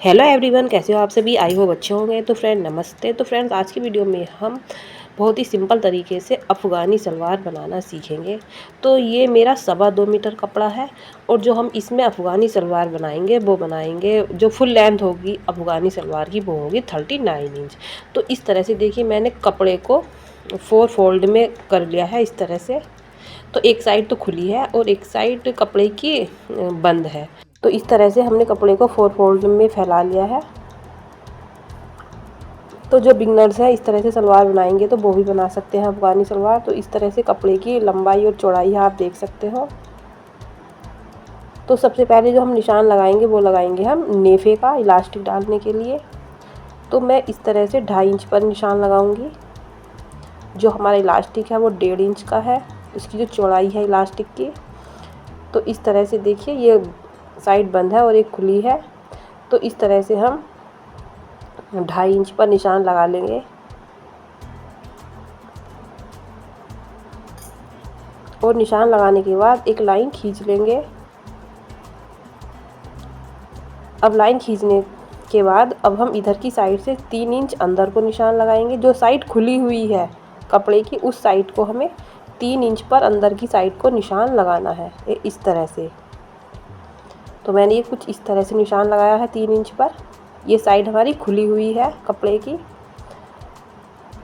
Hello everyone, कैसे हो आप सभी। आई होप अच्छे होंगे। तो फ्रेंड नमस्ते। तो फ्रेंड्स आज की वीडियो में हम बहुत ही सिंपल तरीके से अफ़गानी सलवार बनाना सीखेंगे। तो ये मेरा 2.25 मीटर कपड़ा है और जो हम इसमें अफ़गानी सलवार बनाएंगे वो बनाएंगे जो फुल लेंथ होगी अफ़गानी सलवार की वो होगी 39 इंच। तो इस तरह से देखिए मैंने कपड़े को 4 फोल्ड में कर लिया है इस तरह से। तो एक साइड तो खुली है और एक साइड कपड़े की बंद है। तो इस तरह से हमने कपड़े को 4 फोल्ड में फैला लिया है। तो जो बिगनर्स है इस तरह से सलवार बनाएंगे तो वो भी बना सकते हैं अफ़गानी सलवार। तो इस तरह से कपड़े की लंबाई और चौड़ाई आप देख सकते हो। तो सबसे पहले जो हम निशान लगाएंगे वो लगाएंगे हम नेफे का इलास्टिक डालने के लिए। तो मैं इस तरह से 2.5 इंच पर निशान लगाऊंगी। जो हमारा इलास्टिक है वो 1.5 इंच का है, इसकी जो चौड़ाई है इलास्टिक की। तो इस तरह से देखिए ये साइड बंद है और एक खुली है। तो इस तरह से हम 2.5 इंच पर निशान लगा लेंगे और निशान लगाने के बाद एक लाइन खींच लेंगे। अब लाइन खींचने के बाद अब हम इधर की साइड से 3 इंच अंदर को निशान लगाएंगे। जो साइड खुली हुई है कपड़े की उस साइड को हमें 3 इंच पर अंदर की साइड को निशान लगाना है इस तरह से। तो मैंने ये कुछ इस तरह से निशान लगाया है 3 इंच पर। ये साइड हमारी खुली हुई है कपड़े की।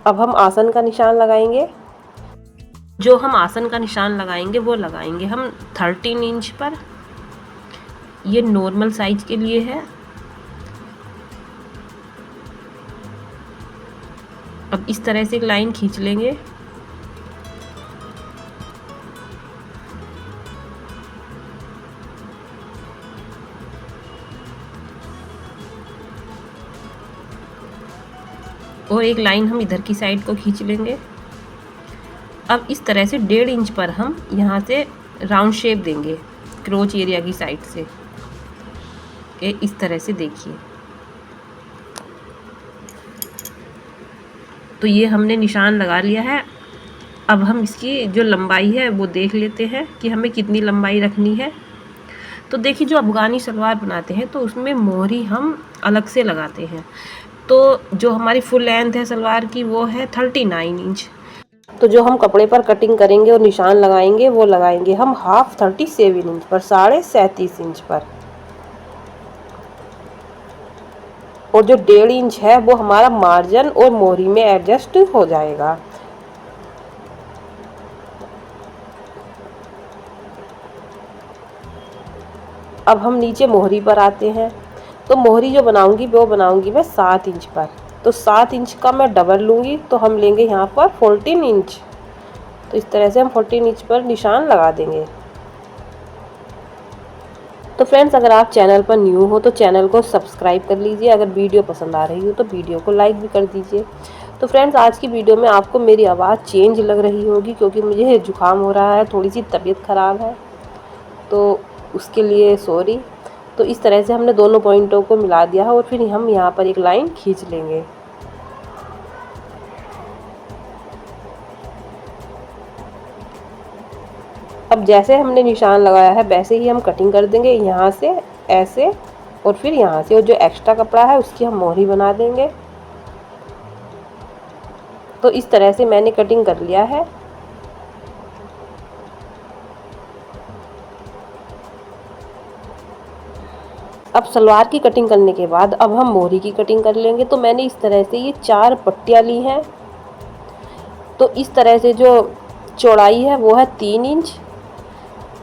अब हम आसन का निशान लगाएंगे। जो हम आसन का निशान लगाएंगे वो लगाएंगे हम 13 इंच पर। ये नॉर्मल साइज के लिए है। अब इस तरह से एक लाइन खींच लेंगे। और एक लाइन हम इधर की साइड को खींच लेंगे। अब इस तरह से 1.5 इंच पर हम यहाँ से राउंड शेप देंगे क्रोच एरिया की साइड से। इस तरह से देखिए। तो ये हमने निशान लगा लिया है। अब हम इसकी जो लंबाई है वो देख लेते हैं कि हमें कितनी लंबाई रखनी है। तो देखिए जो अफ़गानी सलवार बनाते हैं तो उसमें मोहरी हम अलग से लगाते हैं। तो जो हमारी फुल लेंथ है सलवार की वो है 39 इंच। तो जो हम कपड़े पर कटिंग करेंगे और निशान लगाएंगे वो लगाएंगे हम हाफ 37 इंच पर, 37.5 इंच पर। और जो 1.5 इंच है वो हमारा मार्जिन और मोहरी में एडजस्ट हो जाएगा। अब हम नीचे मोहरी पर आते हैं। तो मोहरी जो बनाऊंगी वो बनाऊंगी मैं 7 इंच पर। तो 7 इंच का मैं डबल लूँगी तो हम लेंगे यहाँ पर 14 इंच। तो इस तरह से हम 14 इंच पर निशान लगा देंगे। तो फ्रेंड्स अगर आप चैनल पर न्यू हो तो चैनल को सब्सक्राइब कर लीजिए। अगर वीडियो पसंद आ रही हो तो वीडियो को लाइक भी कर दीजिए। तो फ्रेंड्स आज की वीडियो में आपको मेरी आवाज़ चेंज लग रही होगी क्योंकि मुझे जुकाम हो रहा है, थोड़ी सी तबीयत ख़राब है, तो उसके लिए सॉरी। तो इस तरह से हमने दोनों पॉइंटों को मिला दिया है और फिर हम यहाँ पर एक लाइन खींच लेंगे। अब जैसे हमने निशान लगाया है वैसे ही हम कटिंग कर देंगे, यहाँ से ऐसे और फिर यहाँ से। और जो एक्स्ट्रा कपड़ा है उसकी हम मोहरी बना देंगे। तो इस तरह से मैंने कटिंग कर लिया है। अब सलवार की कटिंग करने के बाद अब हम मोहरी की कटिंग कर लेंगे। तो मैंने इस तरह से ये 4 पट्टियाँ ली हैं। तो इस तरह से जो चौड़ाई है वो है 3 इंच।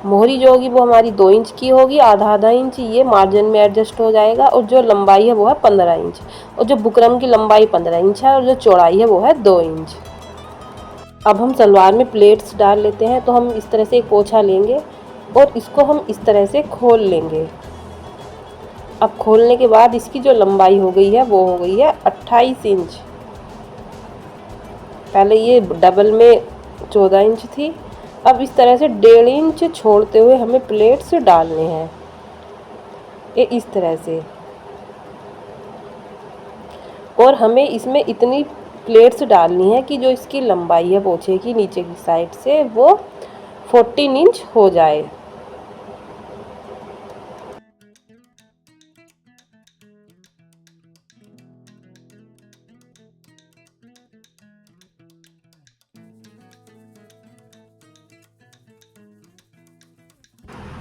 मोहरी जो होगी वो हमारी 2 इंच की होगी, आधा आधा इंच ये मार्जिन में एडजस्ट हो जाएगा। और जो लंबाई है वो है 15 इंच। और जो बुकरम की लंबाई 15 इंच है और जो चौड़ाई है वो है 2 इंच। अब हम सलवार में प्लेट्स डाल लेते हैं। तो हम इस तरह से एक पोंछा लेंगे और इसको हम इस तरह से खोल लेंगे। अब खोलने के बाद इसकी जो लंबाई हो गई है वो हो गई है 28 इंच। पहले ये डबल में 14 इंच थी। अब इस तरह से 1.5 इंच छोड़ते हुए हमें प्लेट्स डालने हैं ये इस तरह से। और हमें इसमें इतनी प्लेट्स डालनी है कि जो इसकी लंबाई है पोंछे की नीचे की साइड से वो 14 इंच हो जाए।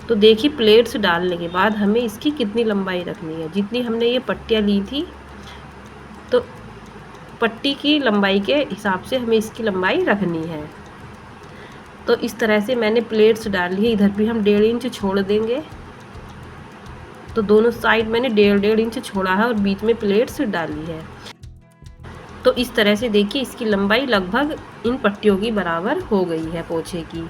तो देखिए प्लेट्स डालने के बाद हमें इसकी कितनी लंबाई रखनी है। जितनी हमने ये पट्टियाँ ली थी तो पट्टी की लंबाई के हिसाब से हमें इसकी लंबाई रखनी है। तो इस तरह से मैंने प्लेट्स डाल ली है। इधर भी हम 1.5 इंच छोड़ देंगे। तो दोनों साइड मैंने 1.5 इंच छोड़ा है और बीच में प्लेट्स डाली है। तो इस तरह से देखिए इसकी लंबाई लगभग इन पट्टियों की बराबर हो गई है पोछे की।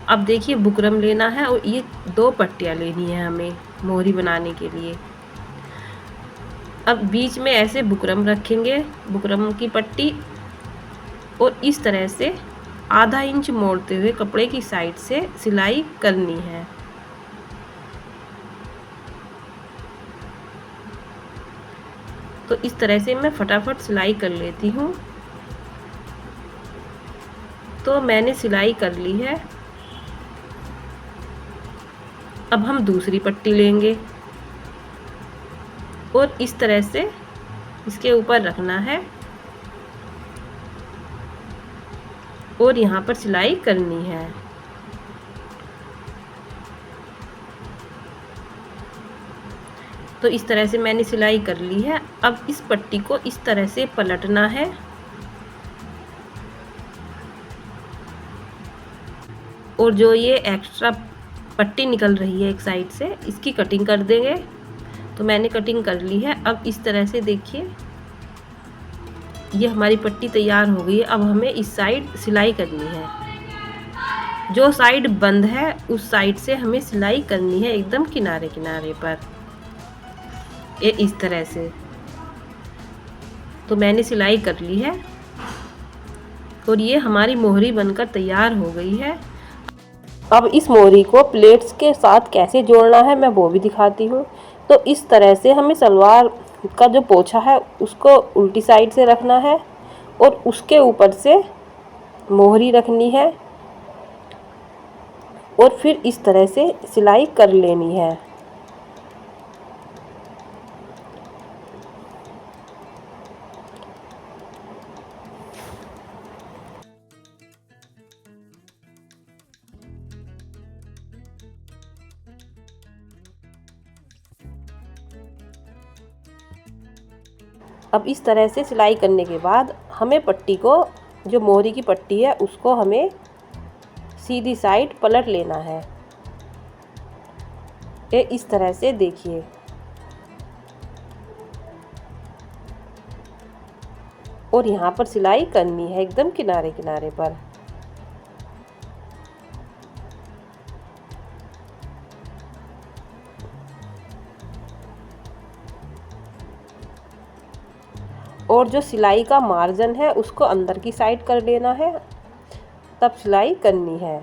अब देखिए बुकरम लेना है और ये 2 पट्टियाँ लेनी है हमें मोहरी बनाने के लिए। अब बीच में ऐसे बुकरम रखेंगे, बुकरम की पट्टी, और इस तरह से आधा इंच मोड़ते हुए कपड़े की साइड से सिलाई करनी है। तो इस तरह से मैं फटाफट सिलाई कर लेती हूँ। तो मैंने सिलाई कर ली है। अब हम दूसरी पट्टी लेंगे और इस तरह से इसके ऊपर रखना है और यहाँ पर सिलाई करनी है। तो इस तरह से मैंने सिलाई कर ली है। अब इस पट्टी को इस तरह से पलटना है और जो ये एक्स्ट्रा पट्टी निकल रही है एक साइड से, इसकी कटिंग कर देंगे। तो मैंने कटिंग कर ली है। अब इस तरह से देखिए ये हमारी पट्टी तैयार हो गई है। अब हमें इस साइड सिलाई करनी है। जो साइड बंद है उस साइड से हमें सिलाई करनी है एकदम किनारे किनारे पर, ये इस तरह से। तो मैंने सिलाई कर ली है और ये हमारी मोहरी बनकर तैयार हो गई है। अब इस मोहरी को प्लेट्स के साथ कैसे जोड़ना है मैं वो भी दिखाती हूँ। तो इस तरह से हमें सलवार का जो पोछा है उसको उल्टी साइड से रखना है और उसके ऊपर से मोहरी रखनी है और फिर इस तरह से सिलाई कर लेनी है। अब इस तरह से सिलाई करने के बाद हमें पट्टी को, जो मोहरी की पट्टी है उसको हमें सीधी साइड पलट लेना है। ये इस तरह से देखिए। और यहाँ पर सिलाई करनी है एकदम किनारे किनारे पर। और जो सिलाई का मार्जिन है उसको अंदर की साइड कर लेना है, तब सिलाई करनी है।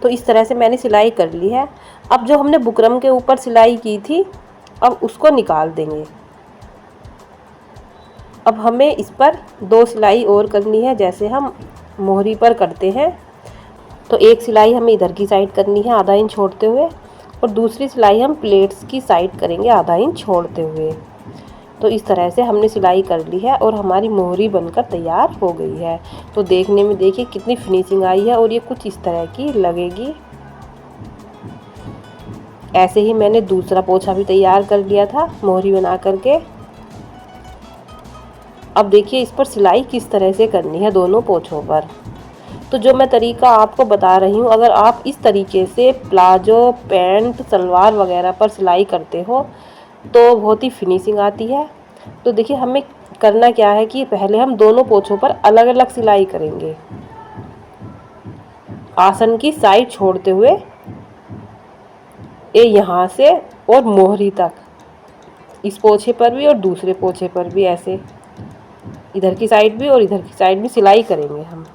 तो इस तरह से मैंने सिलाई कर ली है। अब जो हमने बुकरम के ऊपर सिलाई की थी अब उसको निकाल देंगे। अब हमें इस पर 2 सिलाई और करनी है जैसे हम मोहरी पर करते हैं। तो एक सिलाई हमें इधर की साइड करनी है आधा इंच छोड़ते हुए और दूसरी सिलाई हम प्लेट्स की साइड करेंगे आधा इंच छोड़ते हुए। तो इस तरह से हमने सिलाई कर ली है और हमारी मोहरी बनकर तैयार हो गई है। तो देखने में देखिए कितनी फिनिशिंग आई है और ये कुछ इस तरह की लगेगी। ऐसे ही मैंने दूसरा पोछा भी तैयार कर लिया था मोहरी बना करके। अब देखिए इस पर सिलाई किस तरह से करनी है दोनों पोछों पर। तो जो मैं तरीका आपको बता रही हूँ, अगर आप इस तरीके से प्लाजो, पैंट, सलवार वगैरह पर सिलाई करते हो तो बहुत ही फिनिशिंग आती है। तो देखिए हमें करना क्या है कि पहले हम दोनों पोछों पर अलग अलग सिलाई करेंगे, आसन की साइड छोड़ते हुए ये यहाँ से और मोहरी तक, इस पोछे पर भी और दूसरे पोछे पर भी, ऐसे इधर की साइड भी और इधर की साइड भी सिलाई करेंगे हम।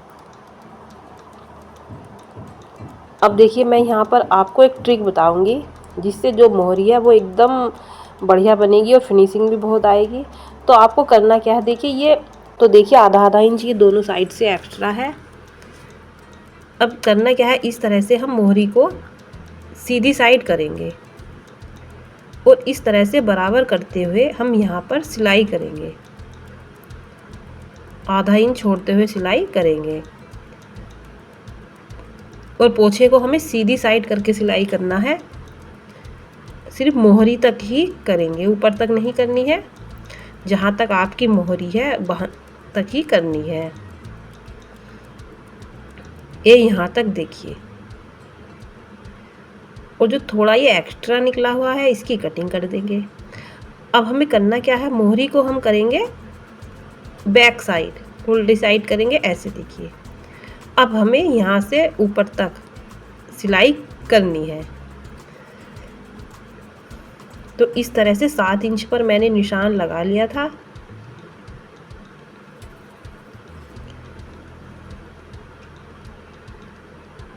अब देखिए मैं यहाँ पर आपको एक ट्रिक बताऊंगी जिससे जो मोहरी है वो एकदम बढ़िया बनेगी और फिनिशिंग भी बहुत आएगी। तो आपको करना क्या है, देखिए ये तो देखिए आधा आधा इंच ये दोनों साइड से एक्स्ट्रा है। अब करना क्या है, इस तरह से हम मोहरी को सीधी साइड करेंगे और इस तरह से बराबर करते हुए हम यहाँ पर सिलाई करेंगे, आधा इंच छोड़ते हुए सिलाई करेंगे। और पोछे को हमें सीधी साइड करके सिलाई करना है, सिर्फ मोहरी तक ही करेंगे, ऊपर तक नहीं करनी है। जहाँ तक आपकी मोहरी है वहाँ तक ही करनी है। ये यहाँ तक देखिए, और जो थोड़ा ये एक्स्ट्रा निकला हुआ है इसकी कटिंग कर देंगे। अब हमें करना क्या है, मोहरी को हम करेंगे बैक साइड, उल्टी साइड करेंगे, ऐसे देखिए। अब हमें यहाँ से ऊपर तक सिलाई करनी है। तो इस तरह से 7 इंच पर मैंने निशान लगा लिया था।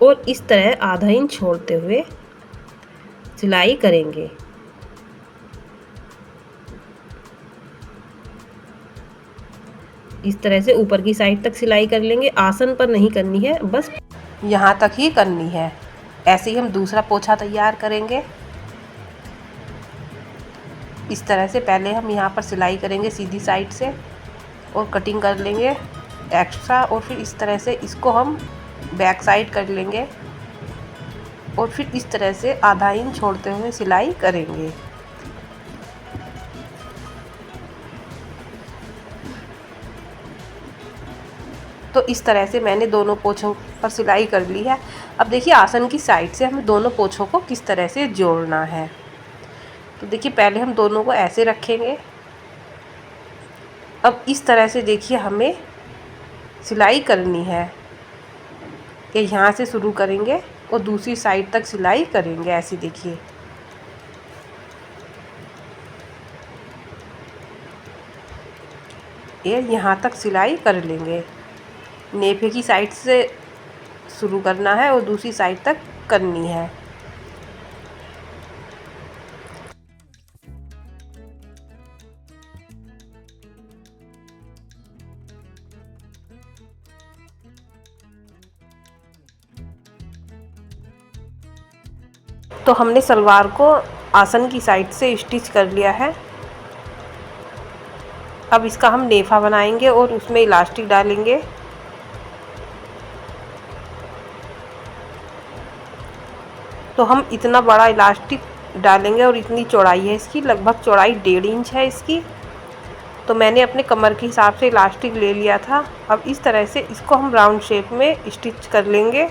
और इस तरह आधा इंच छोड़ते हुए सिलाई करेंगे। इस तरह से ऊपर की साइड तक सिलाई कर लेंगे, आसन पर नहीं करनी है, बस यहाँ तक ही करनी है। ऐसे ही हम दूसरा पोछा तैयार करेंगे। इस तरह से पहले हम यहाँ पर सिलाई करेंगे सीधी साइड से और कटिंग कर लेंगे एक्स्ट्रा, और फिर इस तरह से इसको हम बैक साइड कर लेंगे और फिर इस तरह से आधा इंच छोड़ते हुए सिलाई करेंगे। तो इस तरह से मैंने दोनों पोछों पर सिलाई कर ली है। अब देखिए आसन की साइड से हमें दोनों पोछों को किस तरह से जोड़ना है। तो देखिए पहले हम दोनों को ऐसे रखेंगे। अब इस तरह से देखिए हमें सिलाई करनी है कि यहाँ से शुरू करेंगे और दूसरी साइड तक सिलाई करेंगे, ऐसे देखिए। ये यहाँ तक सिलाई कर लेंगे। नेफे की साइड से शुरू करना है और दूसरी साइड तक करनी है। तो हमने सलवार को आसन की साइड से स्टिच कर लिया है। अब इसका हम नेफा बनाएंगे और उसमें इलास्टिक डालेंगे। तो हम इतना बड़ा इलास्टिक डालेंगे और इतनी चौड़ाई है इसकी, लगभग चौड़ाई 1.5 इंच है इसकी। तो मैंने अपने कमर के हिसाब से इलास्टिक ले लिया था। अब इस तरह से इसको हम राउंड शेप में स्टिच कर लेंगे।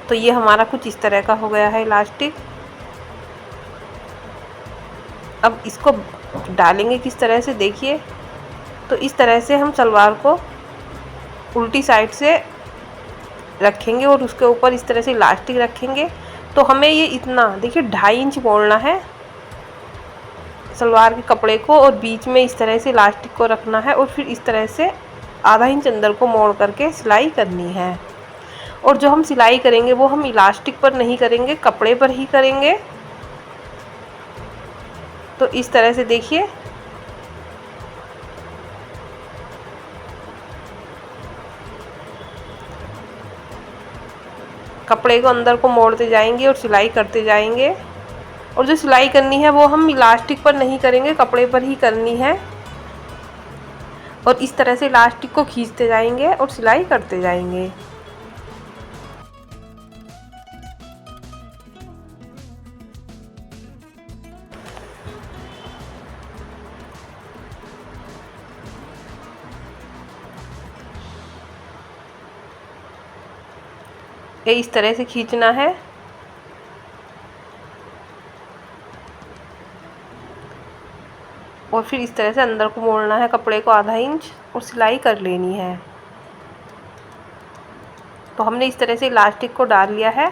तो ये हमारा कुछ इस तरह का हो गया है इलास्टिक। अब इसको डालेंगे किस तरह से, देखिए। तो इस तरह से हम सलवार को उल्टी साइड से रखेंगे और उसके ऊपर इस तरह से इलास्टिक रखेंगे। तो हमें ये इतना देखिए 2.5 इंच मोड़ना है सलवार के कपड़े को, और बीच में इस तरह से इलास्टिक को रखना है और फिर इस तरह से आधा इंच अंदर को मोड़ करके सिलाई करनी है। और जो हम सिलाई करेंगे वो हम इलास्टिक पर नहीं करेंगे, कपड़े पर ही करेंगे। तो इस तरह से देखिए कपड़े को अंदर को मोड़ते जाएंगे और सिलाई करते जाएंगे। और जो सिलाई करनी है वो हम इलास्टिक पर नहीं करेंगे, कपड़े पर ही करनी है। और इस तरह से इलास्टिक को खींचते जाएंगे और सिलाई करते जाएंगे। ये इस तरह से खींचना है। और फिर इस तरह से अंदर को मोड़ना है कपड़े को आधा इंच और सिलाई कर लेनी है। तो हमने इस तरह से इलास्टिक को डाल लिया है।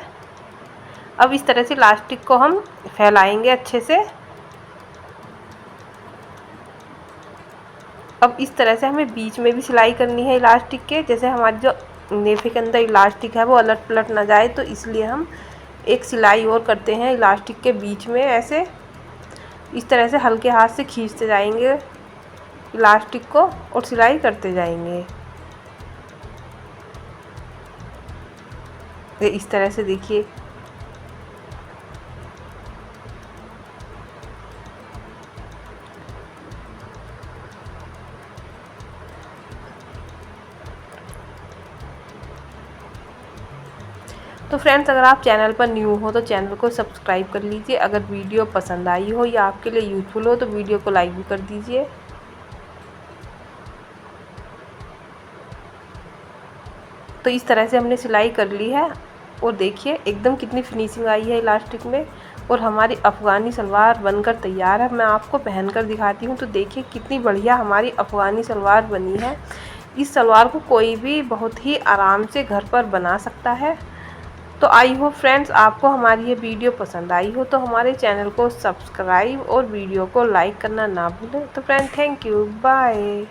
अब इस तरह से इलास्टिक को हम फैलाएंगे अच्छे से। अब इस तरह से हमें बीच में भी सिलाई करनी है इलास्टिक के, जैसे हमारी जो नेफे के अंदर इलास्टिक है वो अलट पलट ना जाए, तो इसलिए हम एक सिलाई और करते हैं इलास्टिक के बीच में, ऐसे इस तरह से हल्के हाथ से खींचते जाएंगे इलास्टिक को और सिलाई करते जाएंगे। ये इस तरह से देखिए। तो फ्रेंड्स, अगर आप चैनल पर न्यू हो तो चैनल को सब्सक्राइब कर लीजिए। अगर वीडियो पसंद आई हो या आपके लिए यूज़फुल हो तो वीडियो को लाइक भी कर दीजिए। तो इस तरह से हमने सिलाई कर ली है और देखिए एकदम कितनी फिनिशिंग आई है इलास्टिक में। और हमारी अफ़गानी सलवार बनकर तैयार है। मैं आपको पहनकर दिखाती हूँ। तो देखिए कितनी बढ़िया हमारी अफ़गानी सलवार बनी है। इस सलवार को कोई भी बहुत ही आराम से घर पर बना सकता है। तो आई होप फ्रेंड्स आपको हमारी ये वीडियो पसंद आई हो तो हमारे चैनल को सब्सक्राइब और वीडियो को लाइक करना ना भूलें। तो फ्रेंड, थैंक यू, बाय।